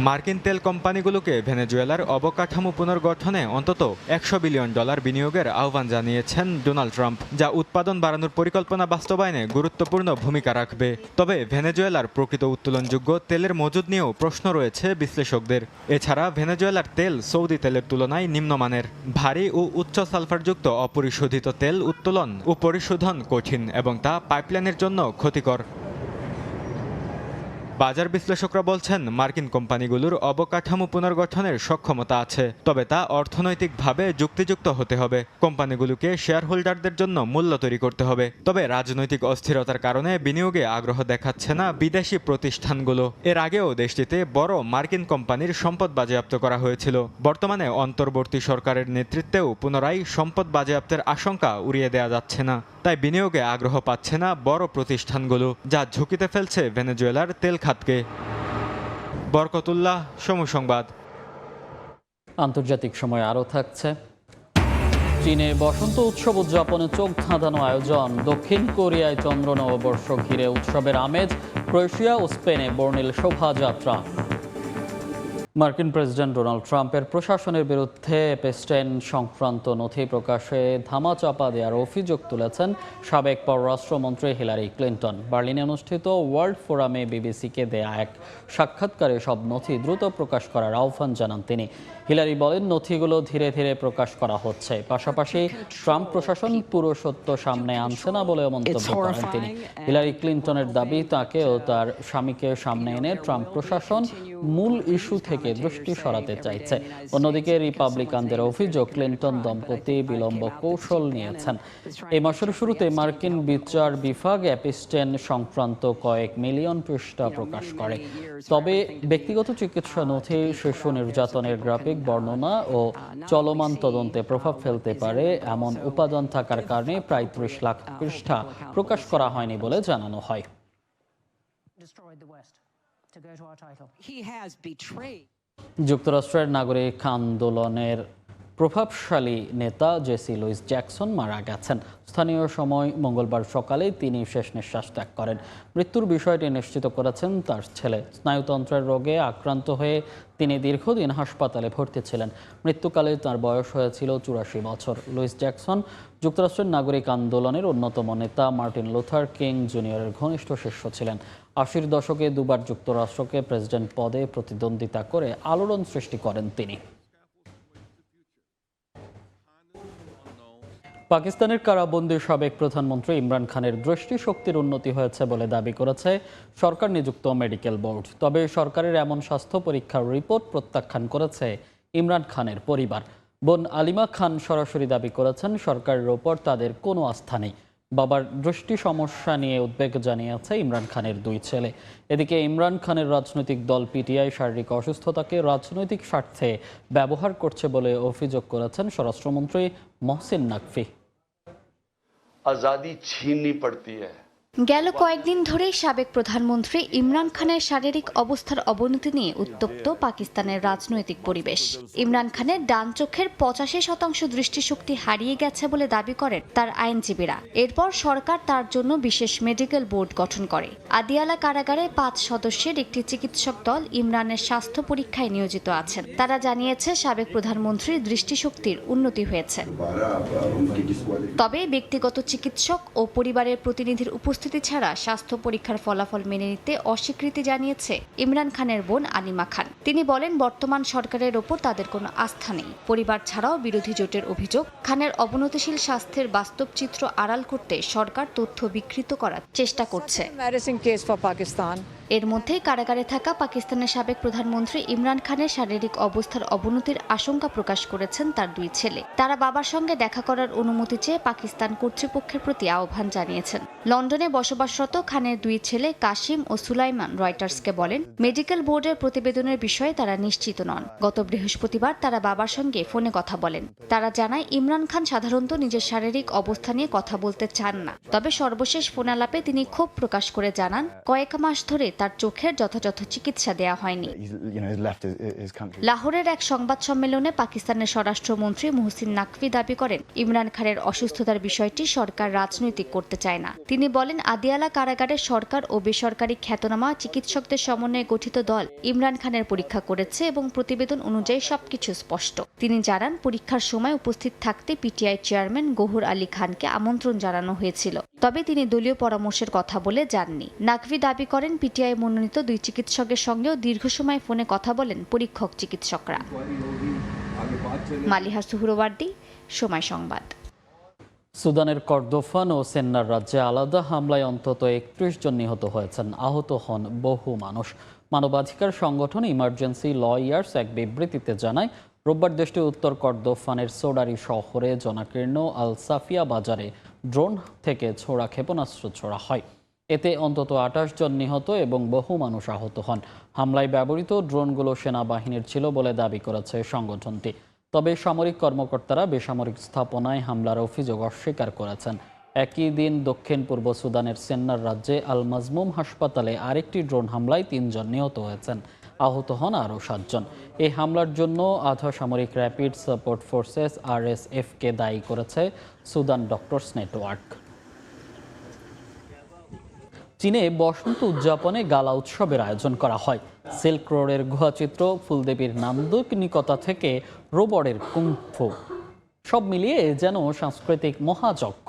মার্কিন তেল কোম্পানিগুলোকে ভেনেজুয়েলার অবকাঠামো পুনর্গঠনে অন্তত $100 বিলিয়ন বিনিয়োগের আহ্বান জানিয়েছেন ডোনাল্ড ট্রাম্প, যা উৎপাদন বাড়ানোর পরিকল্পনা বাস্তবায়নে গুরুত্বপূর্ণ ভূমিকা রাখবে। তবে ভেনেজুয়েলার প্রকৃত উত্তোলনযোগ্য তেলের মজুদ নিয়েও প্রশ্ন রয়েছে বিশ্লেষকদের। এছাড়া ভেনেজুয়েলার তেল সৌদি তেলের তুলনায় নিম্নমানের। ভারী ও উচ্চ সালফারযুক্ত অপরিশোধিত তেল উত্তোলন ও পরিশোধন কঠিন এবং তা পাইপলাইনের জন্য ক্ষতিকর। বাজার বিশ্লেষকরা বলছেন মার্কিন কোম্পানিগুলোর অবকাঠামো পুনর্গঠনের সক্ষমতা আছে, তবে তা অর্থনৈতিকভাবে যুক্তিযুক্ত হতে হবে। কোম্পানিগুলোকে শেয়ার হোল্ডারদের জন্য মূল্য তৈরি করতে হবে। তবে রাজনৈতিক অস্থিরতার কারণে বিনিয়োগে আগ্রহ দেখাচ্ছে না বিদেশি প্রতিষ্ঠানগুলো। এর আগেও দেশটিতে বড় মার্কিন কোম্পানির সম্পদ বাজেয়াপ্ত করা হয়েছিল। বর্তমানে অন্তর্বর্তী সরকারের নেতৃত্বেও পুনরায় সম্পদ বাজেয়াপ্তের আশঙ্কা উড়িয়ে দেওয়া যাচ্ছে না। তাই বিনিয়োগে আগ্রহ পাচ্ছে না বড় প্রতিষ্ঠানগুলো, যা ঝুঁকিতে ফেলছে ভেনেজুয়েলার তেল খাতকে। বরকতুল্লাহ, সময় সংবাদ। আন্তর্জাতিক সময় আরও থাকছে। চীনে বসন্ত উৎসব উদযাপনে চোখ ধাঁধানো আয়োজন। দক্ষিণ কোরিয়ায় চন্দ্র নববর্ষ ঘিরে উৎসবের আমেজ। ক্রোয়েশিয়া ও স্পেনে বর্ণিল শোভাযাত্রা। মার্কিন প্রেসিডেন্ট ডোনাল্ড ট্রাম্পের প্রশাসনের বিরুদ্ধে এপস্টাইন সংক্রান্ত নথি প্রকাশে ধামাচাপা দেওয়ার অভিযোগ তুলেছেন সাবেক পররাষ্ট্রমন্ত্রী হিলারি ক্লিন্টন। বার্লিনে অনুষ্ঠিত ওয়ার্ল্ড ফোরামে বিবিসিকে দেয়া এক সাক্ষাৎকারে সব নথি দ্রুত প্রকাশ করার আহ্বান জানান তিনি। হিলারি বলেন, নথিগুলো ধীরে ধীরে প্রকাশ করা হচ্ছে। পাশাপাশি ট্রাম্প প্রশাসন পুরো সত্য সামনে আনছে না বলেও মন্তব্য করেন তিনি। হিলারি ক্লিন্টনের দাবি, তাকে ও তার স্বামীকে সামনে এনে ট্রাম্প প্রশাসন মূল ইস্যু থেকে দৃষ্টি সরাতে চাইছে। অন্যদিকে রিপাবলিকানদের অভিযোগ, ক্লিন্টন দম্পতি বিলম্ব কৌশল নিয়েছেন। এই মাসের শুরুতে মার্কিন বিচার বিভাগ এপস্টাইন সংক্রান্ত কয়েক মিলিয়ন পৃষ্ঠা প্রকাশ করে। তবে ব্যক্তিগত চিকিৎসা নথি, শিশু নির্যাতনের গ্রাফিক বর্ণনা ও চলমান তদন্তে প্রভাব ফেলতে পারে এমন উপাদান থাকার কারণে প্রায় 30 লাখ পৃষ্ঠা প্রকাশ করা হয়নি বলে জানানো হয়। যুক্তরাষ্ট্রের নাগরিক আন্দোলনের প্রভাবশালী নেতা জেসি লুইস জ্যাকসন মারা গেছেন। স্থানীয় সময় মঙ্গলবার সকালে তিনি শেষ নিঃশ্বাস ত্যাগ করেন। মৃত্যুর বিষয়টি নিশ্চিত করেছেন তার ছেলে। স্নায়ুতন্ত্রের রোগে আক্রান্ত হয়ে তিনি দীর্ঘদিন হাসপাতালে ভর্তি ছিলেন। মৃত্যুকালে তার বয়স হয়েছিল 84 বছর। লুইস জ্যাকসন যুক্তরাষ্ট্রের নাগরিক আন্দোলনের অন্যতম নেতা মার্টিন লুথার কিং জুনিয়রের ঘনিষ্ঠ শিষ্য ছিলেন। 80-র দশকে দুবার যুক্তরাষ্ট্রকে প্রেসিডেন্ট পদে প্রতিদ্বন্দ্বিতা করে আলোড়ন সৃষ্টি করেন তিনি। পাকিস্তানের কারাবন্দী সাবেক প্রধানমন্ত্রী ইমরান খানের দৃষ্টিশক্তির উন্নতি হয়েছে বলে দাবি করেছে সরকার নিযুক্ত মেডিকেল বোর্ড। তবে সরকারের এমন স্বাস্থ্য পরীক্ষার রিপোর্ট প্রত্যাখ্যান করেছে ইমরান খানের পরিবার। বোন আলিমা খান সরাসরি দাবি করেছেন সরকারের ওপর তাদের কোনো আস্থা নেই। বাবার দৃষ্টি সমস্যা নিয়ে উদ্বেগ জানিয়েছে ইমরান খানের দুই ছেলে। এদিকে ইমরান খানের রাজনৈতিক দল পিটিআই শারীরিক অসুস্থতাকে রাজনৈতিক স্বার্থে ব্যবহার করছে বলে অভিযোগ করেছেন স্বরাষ্ট্রমন্ত্রী মহসিন নাকভি। आजादी छीननी पड़ती है। গেল কয়েকদিন ধরেই সাবেক প্রধানমন্ত্রী ইমরান খানের শারীরিক অবস্থার অবনতি নিয়ে উত্তপ্ত পাকিস্তানের রাজনৈতিক পরিবেশ। ইমরান খানের ডান চোখের 85% দৃষ্টিশক্তি হারিয়ে গেছে বলে দাবি করেন তার আইনজীবীরা। এরপর সরকার তার জন্য বিশেষ মেডিকেল বোর্ড গঠন করে। আদিয়ালা কারাগারে 5 সদস্যের একটি চিকিৎসক দল ইমরানের স্বাস্থ্য পরীক্ষায় নিয়োজিত আছেন। তারা জানিয়েছে সাবেক প্রধানমন্ত্রীর দৃষ্টিশক্তির উন্নতি হয়েছে। তবে ব্যক্তিগত চিকিৎসক ও পরিবারের প্রতিনিধির উপস্থিতি ছাড়া স্বাস্থ্য পরীক্ষার ফলাফল মেনে নিতে অস্বীকৃতি জানিয়েছে ইমরান খানের বোন আলিমা খান। তিনি বলেন বর্তমান সরকারের ওপর তাদের কোনো আস্থা নেই। পরিবার ছাড়াও বিরোধী জোটের অভিযোগ, খানের অবনতিশীল স্বাস্থ্যের বাস্তব চিত্র আড়াল করতে সরকার তথ্য বিকৃত করার চেষ্টা করছে। এর মধ্যে কারাগারে থাকা পাকিস্তানের সাবেক প্রধানমন্ত্রী ইমরান খানের শারীরিক অবস্থার অবনতির আশঙ্কা প্রকাশ করেছেন তার দুই ছেলে। তারা বাবার সঙ্গে দেখা করার অনুমতি চেয়ে পাকিস্তান কর্তৃপক্ষের প্রতি আহ্বান জানিয়েছেন। লন্ডনে বসবাসরত খানের দুই ছেলে কাশিম ও সুলাইমান রয়টার্সকে বলেন মেডিকেল বোর্ডের প্রতিবেদনের বিষয়ে তারা নিশ্চিত নন। গত বৃহস্পতিবার তারা বাবার সঙ্গে ফোনে কথা বলেন। তারা জানায় ইমরান খান সাধারণত নিজের শারীরিক অবস্থা নিয়ে কথা বলতে চান না। তবে সর্বশেষ ফোনালাপে তিনি ক্ষোভ প্রকাশ করে জানান কয়েক মাস ধরে তার চোখের যথাযথ চিকিৎসা দেয়া হয়নি। লাহোরের এক সংবাদ সম্মেলনে পাকিস্তানের স্বরাষ্ট্রমন্ত্রী মহসিন নাকভি দাবি করেন ইমরান খানের অসুস্থতার বিষয়টি সরকার রাজনৈতিক করতে চায় না। তিনি বলেন আদিয়ালা কারাগারে সরকার ও বেসরকারি খ্যাতনামা চিকিৎসকদের সমন্বয়ে গঠিত দল ইমরান খানের পরীক্ষা করেছে এবং প্রতিবেদন অনুযায়ী সবকিছু স্পষ্ট। তিনি জানান পরীক্ষার সময় উপস্থিত থাকতে পিটিআই চেয়ারম্যান গহুর আলী খানকে আমন্ত্রণ জানানো হয়েছিল। তবে তিনি দলীয় পরামর্শের কথা বলে যাননি। নাকভি দাবি করেন পিটিআই মনোনীত দুই চিকিৎসকের সঙ্গেও দীর্ঘ সময় ফোনে কথা বলেন পরীক্ষক চিকিৎসকরা। মালিহা সুহরওয়ার্দী, সময় সংবাদ। সুদানের কর্দোফান ও সেন্নার রাজ্যে আলাদা হামলায় অন্তত 31 জন নিহত হয়েছেন, আহত হন বহু মানুষ। মানবাধিকার সংগঠন ইমার্জেন্সি লয়ার্স এক বিবৃতিতে জানায় রোববার দেশটির উত্তর কর্দোফানের সোডারি শহরে জনাকীর্ণ আল সাফিয়া বাজারে ড্রোন থেকে ছোড়া ক্ষেপণাস্ত্র ছোড়া হয়। এতে অন্তত 28 জন নিহত এবং বহু মানুষ আহত হন। হামলায় ব্যবহৃত ড্রোনগুলো সেনাবাহিনীর ছিল বলে দাবি করেছে সংগঠনটি। তবে সামরিক কর্মকর্তারা বেসামরিক স্থাপনায় হামলার অভিযোগ অস্বীকার করেছেন। একই দিন দক্ষিণ পূর্ব সুদানের সেন্নার রাজ্যে আল মাজমুম হাসপাতালে আরেকটি ড্রোন হামলায় 3 জন নিহত হয়েছেন, আহত হন আরও 7 জন। এই হামলার জন্য আধা সামরিক র্যাপিড সাপোর্ট ফোর্সেস RSF-কে দায়ী করেছে সুদান ডক্টরস নেটওয়ার্ক। চীনে বসন্ত উদযাপনে গালা উৎসবের আয়োজন করা হয়। সিল্ক রোডের গুহাচিত্র, ফুলদেবীর নান্দনিকতা থেকে রোবটের কুংফু, সব মিলিয়ে যেন সাংস্কৃতিক মহাযজ্ঞ।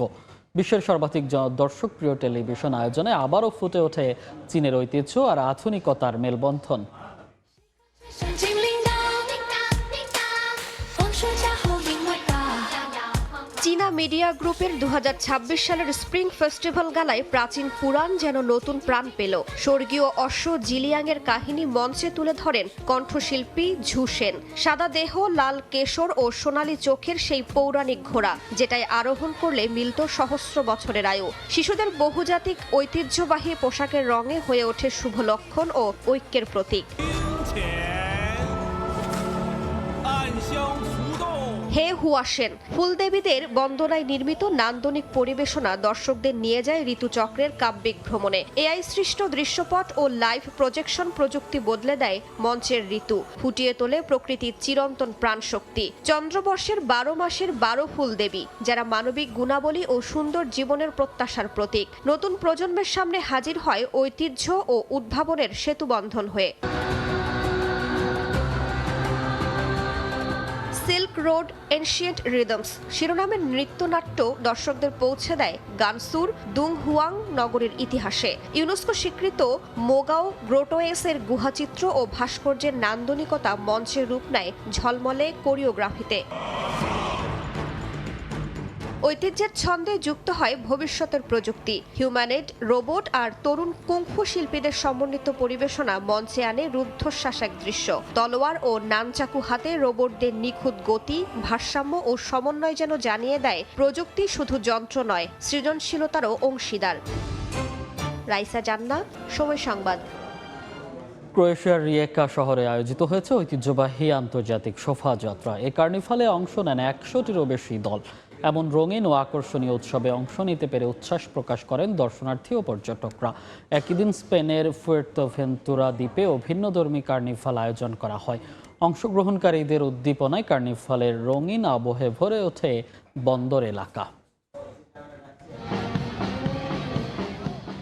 বিশ্বের সর্বাধিক দর্শকপ্রিয় টেলিভিশন আয়োজনে আবারও ফুটে ওঠে চীনের ঐতিহ্য আর আধুনিকতার মেলবন্ধন। চীনা মিডিয়া গ্রুপের 2026 সালের স্প্রিং ফেস্টিভ্যাল গালায় প্রাচীন পুরাণ যেন নতুন প্রাণ পেল। স্বর্গীয় অশ্ব জিলিয়াংয়ের কাহিনী মঞ্চে তুলে ধরেন কণ্ঠশিল্পী ঝু সেন। সাদা দেহ, লাল কেশর ও সোনালী চোখের সেই পৌরাণিক ঘোড়া, যেটায় আরোহণ করলে মিলত সহস্র বছরের আয়ু। শিশুদের বহুজাতিক ঐতিহ্যবাহী পোশাকের রঙে হয়ে ওঠে শুভ লক্ষণ ও ঐক্যের প্রতীক। হে হুয়াশেন ফুলদেবীদের বন্দনায় নির্মিত নান্দনিক পরিবেশনা দর্শকদের নিয়ে যায় ঋতুচক্রের কাব্যিক ভ্রমণে। এআই সৃষ্ট দৃশ্যপট ও লাইভ প্রজেকশন প্রযুক্তি বদলে দেয় মঞ্চের ঋতু, ফুটিয়ে তোলে প্রকৃতির চিরন্তন প্রাণশক্তি। চন্দ্রবর্ষের 12 মাসের 12 ফুলদেবী, যারা মানবিক গুণাবলী ও সুন্দর জীবনের প্রত্যাশার প্রতীক, নতুন প্রজন্মের সামনে হাজির হয় ঐতিহ্য ও উদ্ভাবনের সেতুবন্ধন হয়ে। সিল্ক রোড এনশিয়েন্ট রিদমস শিরোনামের নৃত্যনাট্য দর্শকদের পৌঁছে দেয় গানসুর দুংহুয়াং নগরীর ইতিহাসে। ইউনেস্কো স্বীকৃত মোগাও গ্রোটোয়েসের গুহাচিত্র ও ভাস্কর্যের নান্দনিকতা মঞ্চে রূপ নেয় ঝলমলে কোরিওগ্রাফিতে। ঐতিহ্যের ছন্দে যুক্ত হয় ভবিষ্যতের প্রযুক্তি। হিউম্যানয়েড, রোবট আর তরুণ কুংফু শিল্পীদের সমন্বিত পরিবেশনা মঞ্চে আনে রুদ্ধশ্বাস এক দৃশ্য। তলোয়ার ও নানচাকু হাতে রোবটদের নিখুঁত গতি, ভারসাম্য ও সমন্বয় যেন জানিয়ে দেয় প্রযুক্তি শুধু যন্ত্র নয়, সৃজনশীলতারও অংশীদার। রাইসা জান্নাত, সময় সংবাদ। ক্রোয়েশিয়ার রিয়েকা শহরে আয়োজিত হয়েছে ঐতিহ্যবাহী আন্তর্জাতিক শোভাযাত্রা। এই কার্নিভালে অংশ নেন ১০০টিরও বেশি দল। এমন রঙিন ও আকর্ষণীয় উৎসবে অংশ নিতে পেরে উচ্ছ্বাস প্রকাশ করেন দর্শনার্থী ও পর্যটকরা। একই দিন স্পেনের ফুয়ের্তেভেন্তুরা দ্বীপেও ভিন্নধর্মী কার্নিভাল আয়োজন করা হয়। অংশগ্রহণকারীদের উদ্দীপনায় কার্নিভালের রঙিন আবহে ভরে ওঠে বন্দর এলাকা।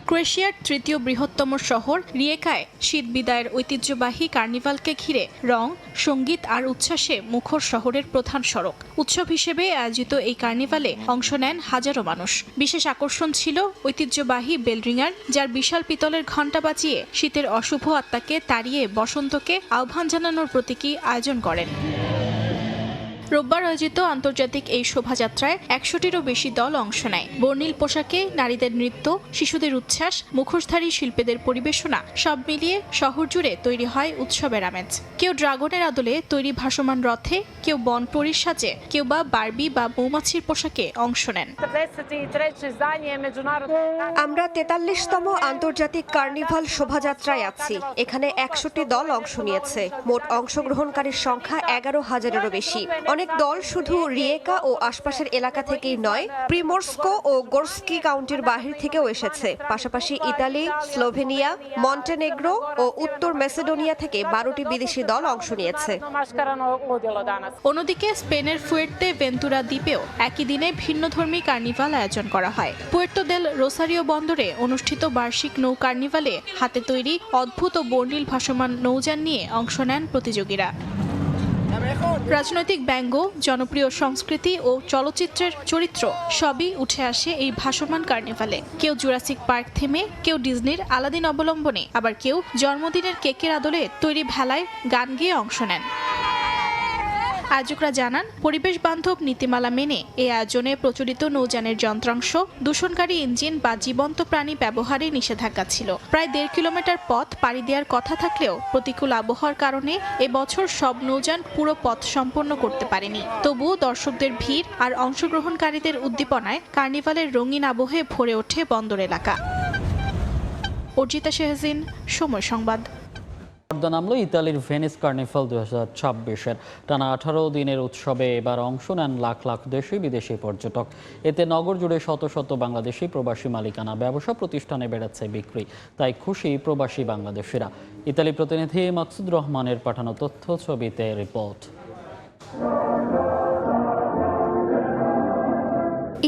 ক্রোয়েশিয়ার তৃতীয় বৃহত্তম শহর রিয়েকায় শীত বিদায়ের ঐতিহ্যবাহী কার্নিভালকে ঘিরে রং, সঙ্গীত আর উচ্ছ্বাসে মুখর শহরের প্রধান সড়ক। উৎসব হিসেবে আয়োজিত এই কার্নিভালে অংশ নেন হাজারো মানুষ। বিশেষ আকর্ষণ ছিল ঐতিহ্যবাহী বেলরিঙার, যার বিশাল পিতলের ঘণ্টা বাজিয়ে শীতের অশুভ আত্মাকে তাড়িয়ে বসন্তকে আহ্বান জানানোর প্রতীকী আয়োজন করেন। রোববার আয়োজিত আন্তর্জাতিক এই শোভাযাত্রায় ১০০টিরও বেশি দল অংশ নেয়। বর্ণিল পোশাকে নারীদের নৃত্য, শিশুদের উচ্ছ্বাস, মুখোশধারী শিল্পীদের পরিবেশনা সব মিলিয়ে শহর জুড়ে তৈরি হয় উৎসবের আমেজ। কেউ ড্রাগনের আদলে তৈরি ভাসমান রথে, কেউ বনপরীর সাজে, কেউ বা বারবি বা মৌমাছির পোশাকে অংশ নেন। আমরা ৪৩তম আন্তর্জাতিক কার্নিভাল শোভাযাত্রায় আছি। এখানে ১০০টি দল অংশ নিয়েছে। মোট অংশগ্রহণকারীর সংখ্যা ১১,০০০-এরও বেশি। অনেক দল শুধু রিয়েকা ও আশপাশের এলাকা থেকেই নয়, প্রিমোরস্কো ও গোরস্কি কাউন্টির বাহির থেকেও এসেছে। পাশাপাশি ইতালি, স্লোভেনিয়া, মন্টেনেগ্রো ও উত্তর মেসিডোনিয়া থেকে ১২টি বিদেশি দল অংশ নিয়েছে। অন্যদিকে স্পেনের ফুয়ের্তেভেন্তুরা দ্বীপেও একই দিনে ভিন্নধর্মী কার্নিভাল আয়োজন করা হয়। পুয়ের্তো দেল রোসারিও বন্দরে অনুষ্ঠিত বার্ষিক নৌ কার্নিভালে হাতে তৈরি অদ্ভুত ও বর্ণিল ভাসমান নৌযান নিয়ে অংশ নেন প্রতিযোগীরা। রাজনৈতিক ব্যঙ্গ, জনপ্রিয় সংস্কৃতি ও চলচ্চিত্রের চরিত্র সবই উঠে আসে এই ভাসমান কার্নিভালে। কেউ জুরাসিক পার্ক থেমে, কেউ ডিজনির আলাদিন অবলম্বনে, আবার কেউ জন্মদিনের কেকের আদলে তৈরি ভেলায় গান গেয়ে অংশ নেন। আয়োজকরা জানান, পরিবেশ বান্ধব নীতিমালা মেনে এই আয়োজনে প্রচলিত নৌযানের যন্ত্রাংশ, দূষণকারী ইঞ্জিন বা জীবন্ত প্রাণী ব্যবহারে নিষেধাজ্ঞা ছিল। প্রায় ১.৫ কিলোমিটার পথ পাড়ি দেওয়ার কথা থাকলেও প্রতিকূল আবহাওয়ার কারণে এবছর সব নৌযান পুরো পথ সম্পন্ন করতে পারেনি। তবুও দর্শকদের ভিড় আর অংশগ্রহণকারীদের উদ্দীপনায় কার্নিভালের রঙিন আবহে ভরে ওঠে বন্দর এলাকা। অর্জিতা শেহজিন, সময় সংবাদ। নামলো ইতালির ভেনিস কার্নিভাল ২০২৬-এর টানা ১৮ দিনের উৎসবে এবার অংশ নেন লাখ লাখ দেশি বিদেশি পর্যটক। এতে নগর জুড়ে শত শত বাংলাদেশি প্রবাসী মালিকানা ব্যবসা প্রতিষ্ঠানে বেড়েছে বিক্রি। তাই খুশি প্রবাসী বাংলাদেশিরা। ইতালি প্রতিনিধি মাকসুদ রহমানের পাঠানো তথ্য ছবিতে রিপোর্ট।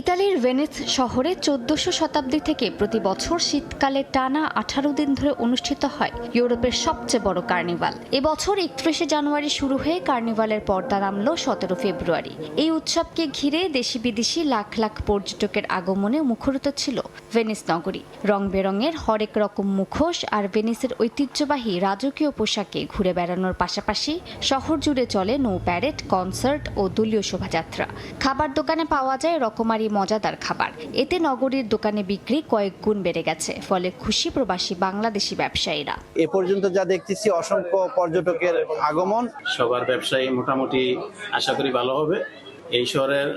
ইতালির ভেনিস শহরে ১৪০০ শতাব্দী থেকে প্রতি বছর শীতকালে টানা ১৮ দিন ধরে অনুষ্ঠিত হয় ইউরোপের সবচেয়ে বড় কার্নিভাল। এবছর ৩১শে জানুয়ারি শুরু হয়ে কার্নিভালের পর্দা নামল ১৭ ফেব্রুয়ারি। এই উৎসবকে ঘিরে দেশি বিদেশি লাখ লাখ পর্যটকের আগমনে মুখরিত ছিল ভেনিস নগরী। রং বেরঙের হরেক রকম মুখোশ আর ভেনিসের ঐতিহ্যবাহী রাজকীয় পোশাকে ঘুরে বেড়ানোর পাশাপাশি শহর জুড়ে চলে নৌ প্যারেড, কনসার্ট ও দলীয় শোভাযাত্রা। খাবার দোকানে পাওয়া যায় রকমারি মজাদার খাবার। এতে নগরীর দোকানে বিক্রি কয়েক গুণ বেড়ে গেছে। ফলে খুশি প্রবাসী বাংলাদেশি ব্যবসায়ীরা। এ পর্যন্ত যা দেখতেছি অসংখ্য পর্যটকের আগমন। সবার ব্যবসায়ী মোটামুটি আশা করি ভালো হবে। এই শহরের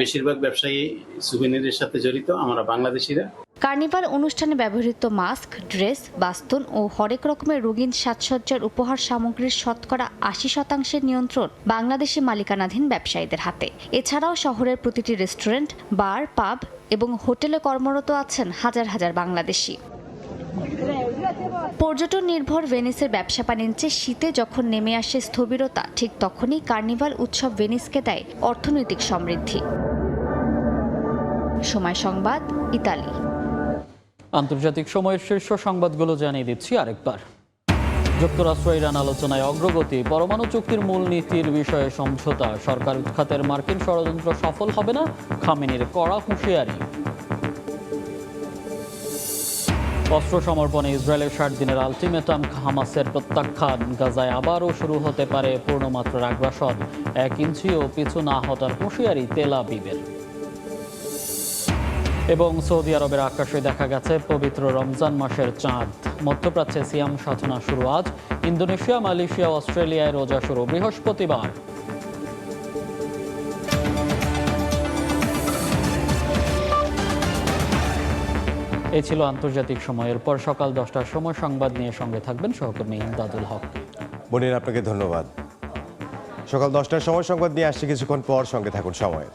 বেশিরভাগ ব্যবসায়ী সুভেনিরের সাথে জড়িত, আমরা বাংলাদেশিরা। কার্নিভাল অনুষ্ঠানে ব্যবহৃত মাস্ক, ড্রেস, বাস্তন ও হরেক রকমের রঙিন সাজসজ্জার উপহার সামগ্রীর শতকরা ৮০% নিয়ন্ত্রণ বাংলাদেশি মালিকানাধীন ব্যবসায়ীদের হাতে। এছাড়াও শহরের প্রতিটি রেস্টুরেন্ট, বার, পাব এবং হোটেলে কর্মরত আছেন হাজার হাজার বাংলাদেশি। পর্যটন নির্ভর ভেনিসের ব্যবসা বাণিজ্যে শীতে যখন নেমে আসে স্থবিরতা, ঠিক তখনই কার্নিভাল উৎসব ভেনিসকে দেয় অর্থনৈতিক সমৃদ্ধি। সময় সংবাদ, ইতালি। আন্তর্জাতিক সময়ের শীর্ষ সংবাদগুলো জানিয়ে দিচ্ছি আরেকবার। যুক্তরাষ্ট্র ইরান আলোচনায় অগ্রগতি, পরমাণু চুক্তির মূলনীতির বিষয়ে সমঝোতা, সরকার উৎখাতের মার্কিন ষড়যন্ত্র সফল হবে না, খামেনির কড়া হুঁশিয়ারি। অস্ত্র সমর্পণে ইসরায়েলের ৬০ দিনের আলটিমেটাম, হামাসের প্রত্যাখ্যান, গাজায় আবারও শুরু হতে পারে পূর্ণমাত্রার আগ্রাসন, ১ ইঞ্চিও পিছু না হটার হুঁশিয়ারি তেল আবিবের। এবং সৌদি আরবের আকাশে দেখা গেছে পবিত্র রমজান মাসের চাঁদ। মধ্যপ্রাচ্যে সিয়াম সাধনা শুরু আজ। ইন্দোনেশিয়া, মালয়েশিয়া, অস্ট্রেলিয়ায় রোজা শুরু বৃহস্পতিবার। এই ছিল আন্তর্জাতিক সময়ের পর সকাল 10টার সময় সংবাদ নিয়ে সঙ্গে থাকবেন সহকর্মী ইমদাদুল হক। মনির, আপনাকে ধন্যবাদ। সকাল 10টার সময় সংবাদ নিয়ে আসছে কিছুক্ষণ পর, সঙ্গে থাকুন সময়ের।